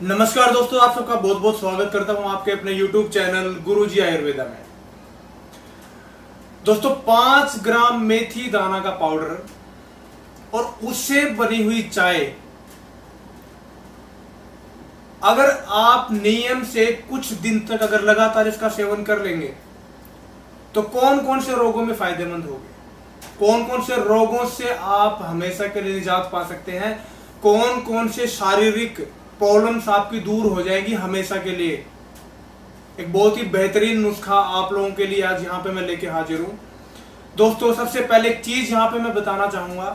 नमस्कार दोस्तों, आप सबका बहुत बहुत स्वागत करता हूं आपके अपने YouTube चैनल गुरुजी आयुर्वेदा में। दोस्तों, 5 ग्राम मेथी दाना का पाउडर और उससे बनी हुई चाय अगर आप नियम से कुछ दिन तक अगर लगातार इसका सेवन कर लेंगे तो कौन कौन से रोगों में फायदेमंद होंगे, कौन कौन से रोगों से आप हमेशा के लिए निजात पा सकते हैं, कौन कौन से शारीरिक प्रॉब्लम्स आपकी दूर हो जाएगी हमेशा के लिए। एक बहुत ही बेहतरीन नुस्खा आप लोगों के लिए आज यहाँ पे मैं लेके हाजिर हूं। दोस्तों, सबसे पहले एक चीज यहाँ पे मैं बताना चाहूंगा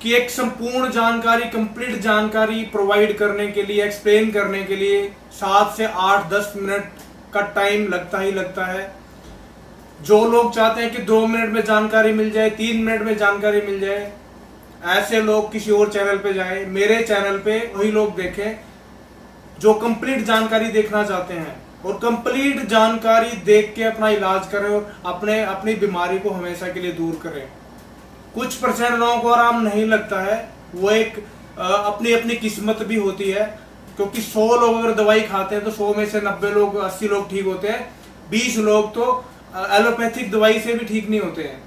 कि एक संपूर्ण जानकारी, कंप्लीट जानकारी प्रोवाइड करने के लिए, एक्सप्लेन करने के लिए 7 से 8-10 मिनट का टाइम लगता ही लगता है। जो लोग चाहते हैं कि 2 मिनट में जानकारी मिल जाए, 3 मिनट में जानकारी मिल जाए, ऐसे लोग किसी और चैनल पे जाएं। मेरे चैनल पे वही लोग देखें जो कंप्लीट जानकारी देखना चाहते हैं और कंप्लीट जानकारी देख के अपना इलाज करें और अपनी बीमारी को हमेशा के लिए दूर करें। कुछ परसेंट लोगों को आराम नहीं लगता है, वो एक अपनी अपनी किस्मत भी होती है, क्योंकि 100 लोग अगर दवाई खाते हैं तो 100 में से 90 लोग, 80 लोग ठीक होते हैं, 20 लोग तो एलोपैथिक दवाई से भी ठीक नहीं होते हैं।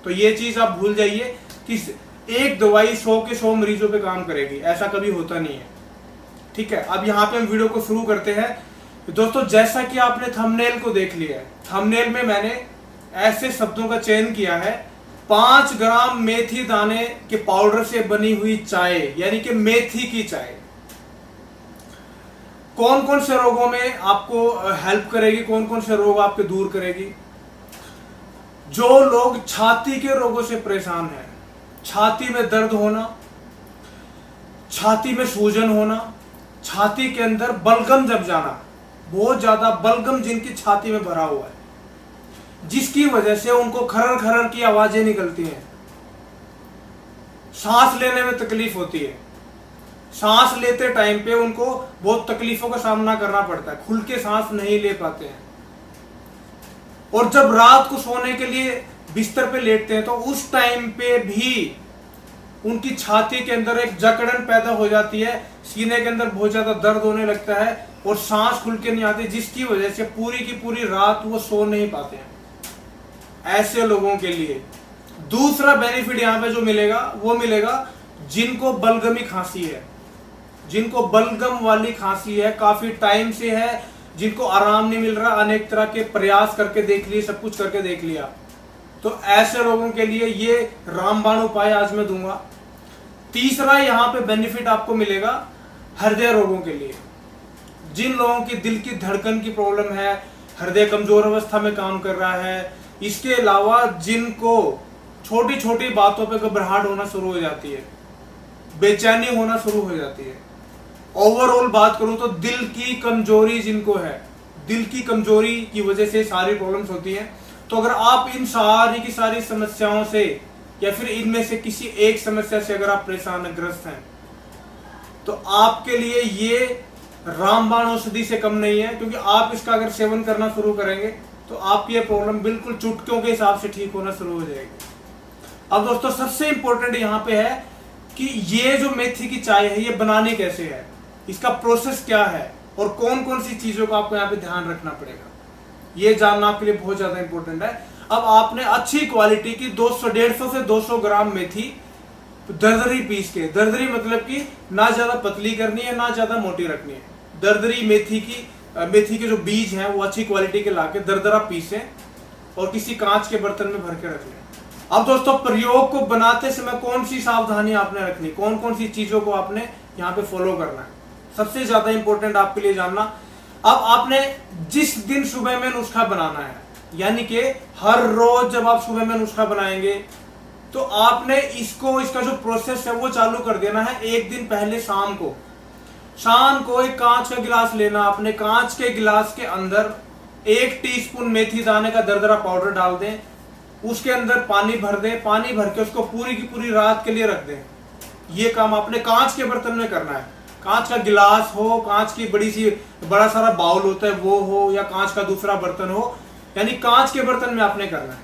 तो ये चीज आप भूल जाइए कि एक दवाई 100 के 100 मरीजों पे काम करेगी, ऐसा कभी होता नहीं है। ठीक है, अब यहाँ पे हम वीडियो को शुरू करते हैं। दोस्तों, जैसा कि आपने थंबनेल को देख लिया है, थंबनेल में मैंने ऐसे शब्दों का चयन किया है, 5 ग्राम मेथी दाने के पाउडर से बनी हुई चाय, यानी कि मेथी की चाय कौन कौन से रोगों में आपको हेल्प करेगी, कौन कौन से रोग आपके दूर करेगी। जो लोग छाती के रोगों से परेशान हैं, छाती में दर्द होना, छाती में सूजन होना, छाती के अंदर बलगम जब जाना, बहुत ज्यादा बलगम जिनकी छाती में भरा हुआ है, जिसकी वजह से उनको खरर खरर की आवाजें निकलती हैं, सांस लेने में तकलीफ होती है, सांस लेते टाइम पे उनको बहुत तकलीफों का सामना करना पड़ता है, खुल के सांस नहीं ले पाते हैं, और जब रात को सोने के लिए बिस्तर पे लेटते हैं तो उस टाइम पे भी उनकी छाती के अंदर एक जकड़न पैदा हो जाती है, सीने के अंदर बहुत ज्यादा दर्द होने लगता है और सांस खुल के नहीं आती, जिसकी वजह से पूरी की पूरी रात वो सो नहीं पाते हैं। ऐसे लोगों के लिए दूसरा बेनिफिट यहाँ पे जो मिलेगा वो मिलेगा जिनको बलगमी खांसी है, जिनको बलगम वाली खांसी है, काफी टाइम से है, जिनको आराम नहीं मिल रहा, अनेक तरह के प्रयास करके देख लिए, सब कुछ करके देख लिया, तो ऐसे लोगों के लिए ये रामबाण उपाय आज मैं दूंगा। तीसरा यहाँ पे बेनिफिट आपको मिलेगा हृदय रोगों के लिए, जिन लोगों की दिल की धड़कन की प्रॉब्लम है, हृदय कमजोर अवस्था में काम कर रहा है, इसके अलावा जिनको छोटी छोटी बातों पे घबराहट होना शुरू हो जाती है, बेचैनी होना शुरू हो जाती है, ओवरऑल बात करूं तो दिल की कमजोरी जिनको है, दिल की कमजोरी की वजह से सारी प्रॉब्लम्स होती हैं। तो अगर आप इन सारी की सारी समस्याओं से या फिर इनमें से किसी एक समस्या से अगर आप परेशान ग्रस्त हैं तो आपके लिए ये रामबाण औषधि से कम नहीं है, क्योंकि आप इसका अगर सेवन करना शुरू करेंगे तो आपकी ये प्रॉब्लम बिल्कुल चुटकियों के हिसाब से ठीक होना शुरू हो जाएगी। अब दोस्तों, सबसे इंपॉर्टेंट यहाँ पे है कि ये जो मेथी की चाय है ये बनानी कैसे है, इसका प्रोसेस क्या है और कौन कौन सी चीजों का आपको यहाँ पे ध्यान रखना पड़ेगा, ये जानना आपके लिए बहुत ज्यादा इंपॉर्टेंट है। अब आपने अच्छी क्वालिटी की 150 से 200 ग्राम मेथी दरदरी पीस के, दरदरी मतलब कि ना ज्यादा पतली करनी है ना ज्यादा मोटी रखनी है, दरदरी मेथी के जो बीज हैं वो अच्छी क्वालिटी के लाके दरदरा पीसें और किसी कांच के बर्तन में भर के रख लें। अब दोस्तों, प्रयोग को बनाते समय कौन सी सावधानी आपने रखनी, कौन कौन सी चीजों को आपने यहाँ पे फॉलो करना है, सबसे ज्यादा इंपॉर्टेंट आपके लिए जानना। अब आपने जिस दिन सुबह में नुस्खा बनाना है, यानी कि हर रोज जब आप सुबह में नुस्खा बनाएंगे तो आपने इसका जो प्रोसेस है वो चालू कर देना है। एक दिन पहले शाम को एक कांच का गिलास लेना, अपने कांच के गिलास के अंदर 1 टीस्पून मेथी दाने का दरदरा पाउडर डाल दें, उसके अंदर पानी भर दें, पानी भर के उसको पूरी की पूरी रात के लिए रख दें। ये काम आपने कांच के बर्तन में करना है, कांच का गिलास हो, कांच की बड़ा सारा बाउल होता है वो हो, या कांच का दूसरा बर्तन हो, यानी कांच के बर्तन में आपने करना है।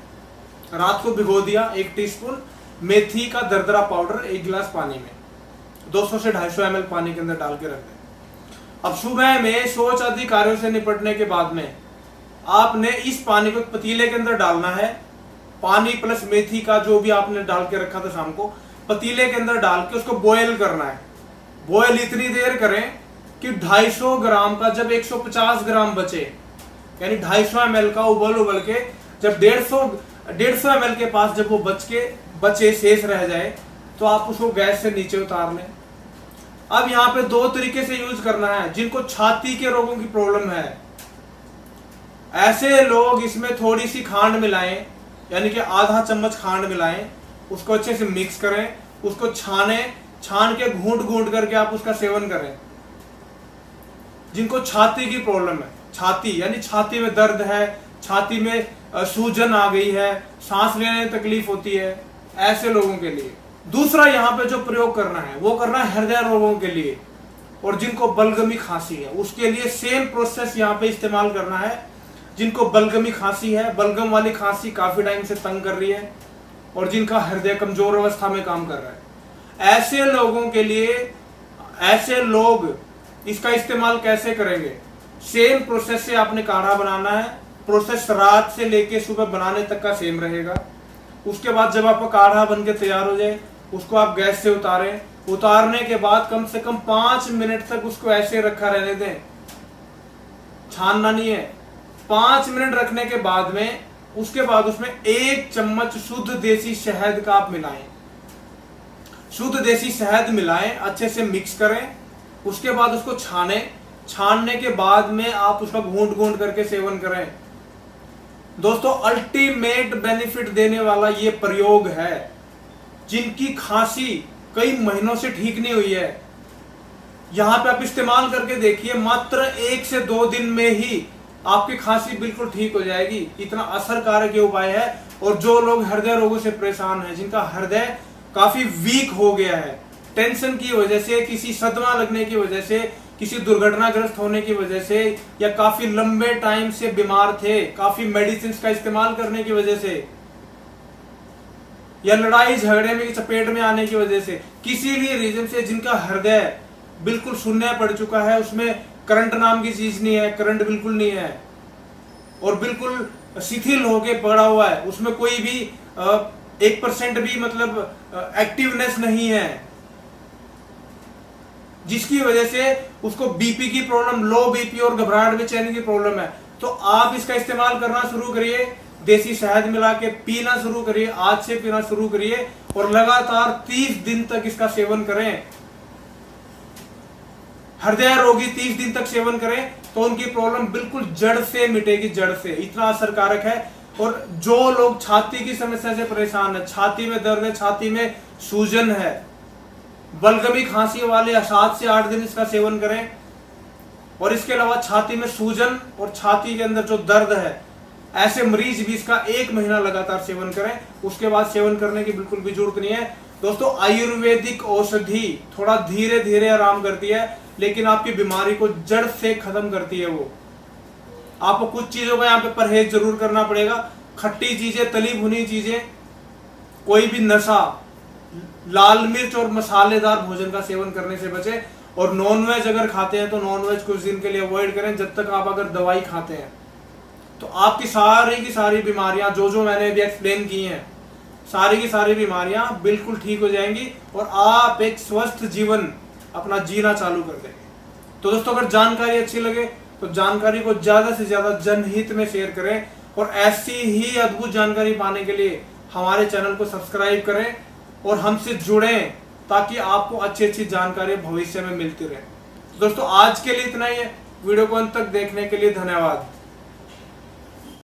रात को भिगो दिया 1 टीस्पून मेथी का दरदरा पाउडर 1 गिलास पानी में, 200 से 250 ml पानी के अंदर डाल के रख दें। अब सुबह में शौच आदि कार्यों से निपटने के बाद में आपने इस पानी को पतीले के अंदर डालना है। पानी प्लस मेथी का जो भी आपने डाल के रखा था शाम को, पतीले के अंदर डाल के उसको बॉयल करना है। बॉयल इतनी देर करें कि 250 ग्राम का जब 150 ग्राम बचे, यानी 250 ml का उबल के जब 150 ml के पास जब वो बचे शेष रह जाए तो आप उसको गैस से नीचे उतार लें। अब यहाँ पे 2 तरीके से यूज करना है। जिनको छाती के रोगों की प्रॉब्लम है, ऐसे लोग इसमें थोड़ी सी खांड मिलाएं, यानी कि आधा चम्मच खांड मिलाएं, उसको अच्छे से मिक्स करें, उसको छान के घूंट करके आप उसका सेवन करें। जिनको छाती की प्रॉब्लम है, छाती यानी छाती में दर्द है, छाती में सूजन आ गई है, सांस लेने में तकलीफ होती है, ऐसे लोगों के लिए। दूसरा यहाँ पे जो प्रयोग करना है वो करना है हृदय रोगों के लिए और जिनको बलगमी खांसी है उसके लिए सेम प्रोसेस यहाँ पे इस्तेमाल करना है। जिनको बलगमी खांसी है, बलगम वाली खांसी काफी टाइम से तंग कर रही है और जिनका हृदय कमजोर अवस्था में काम कर रहा है, ऐसे लोगों के लिए, ऐसे लोग इसका इस्तेमाल कैसे करेंगे? सेम प्रोसेस से आपने काढ़ा बनाना है। प्रोसेस रात से लेके सुबह बनाने तक का सेम रहेगा। उसके बाद जब आपका काढ़ा बन के तैयार हो जाए उसको आप गैस से उतारें। उतारने के बाद कम से कम 5 मिनट तक उसको ऐसे रखा रहने दें, छानना नहीं है। 5 मिनट रखने के बाद में उसके बाद उसमें 1 चम्मच शुद्ध देसी शहद का आप मिलाएं। शुद्ध देसी शहद मिलाएं, अच्छे से मिक्स करें। उसके बाद उसको छानने के बाद में आप उसका घूंट करके सेवन करें। दोस्तों, अल्टीमेट बेनिफिट देने वाला ये प्रयोग है। जिनकी खांसी कई महीनों से ठीक नहीं हुई है, यहां पे आप इस्तेमाल करके देखिए, मात्र 1 से 2 दिन में ही आपकी खांसी बिल्कुल ठीक हो जाएगी। इतना असरकारक ये उपाय है। और जो लोग हृदय रोगों से परेशान हैं, जिनका हृदय काफी वीक हो गया है, टेंशन की वजह से, किसी सदमा लगने की वजह से, किसी दुर्घटनाग्रस्त होने की वजह से, या काफी लंबे टाइम से बीमार थे, काफी मेडिसिन का इस्तेमाल करने की वजह से, या लड़ाई झगड़े में चपेट में आने की वजह से, किसी भी रीजन से जिनका हृदय बिल्कुल शून्य पड़ चुका है, उसमें करंट नाम की चीज नहीं है, करंट बिल्कुल नहीं है और बिल्कुल शिथिल होके पड़ा हुआ है, उसमें कोई भी 1% भी मतलब एक्टिवनेस नहीं है, जिसकी वजह से उसको बीपी की प्रॉब्लम, लो बीपी और घबराहट बेचैनी की प्रॉब्लम है, तो आप इसका इस्तेमाल करना शुरू करिए। देसी शहद मिला के पीना शुरू करिए, आज से पीना शुरू करिए और लगातार 30 दिन तक इसका सेवन करें। हृदय रोगी 30 दिन तक सेवन करें तो उनकी प्रॉब्लम बिल्कुल जड़ से मिटेगी, जड़ से। इतना असरकारक है। और जो लोग छाती की समस्या से परेशान है, छाती में दर्द है, छाती में सूजन है, बलगमी खांसी वाले 7 से 8 दिन इसका सेवन करें। और इसके अलावा छाती में सूजन और छाती के अंदर जो दर्द है, ऐसे मरीज भी इसका 1 महीना लगातार सेवन करें। उसके बाद सेवन करने की बिल्कुल भी जरूरत नहीं है। दोस्तों, आयुर्वेदिक औषधि थोड़ा धीरे धीरे आराम करती है, लेकिन आपकी बीमारी को जड़ से खत्म करती है। वो आपको कुछ चीजों का यहाँ पे परहेज जरूर करना पड़ेगा। खट्टी चीजें, तली भुनी चीजें, कोई भी नशा, लाल मिर्च और मसालेदार भोजन का सेवन करने से बचे। और नॉनवेज अगर खाते हैं तो नॉनवेज कुछ दिन के लिए अवॉइड करें। जब तक आप अगर दवाई खाते हैं तो आपकी सारी की सारी बीमारियां जो मैंने अभी एक्सप्लेन की हैं, सारी की सारी बीमारियां बिल्कुल ठीक हो जाएंगी और आप एक स्वस्थ जीवन अपना जीना चालू कर देंगे। तो दोस्तों, अगर जानकारी अच्छी लगे तो जानकारी को ज्यादा से ज्यादा जनहित में शेयर करें और ऐसी ही अद्भुत जानकारी पाने के लिए हमारे चैनल को सब्सक्राइब करें और हमसे जुड़ें, ताकि आपको अच्छी अच्छी जानकारी भविष्य में मिलती रहे। दोस्तों, आज के लिए इतना ही है। वीडियो को अंत तक देखने के लिए धन्यवाद।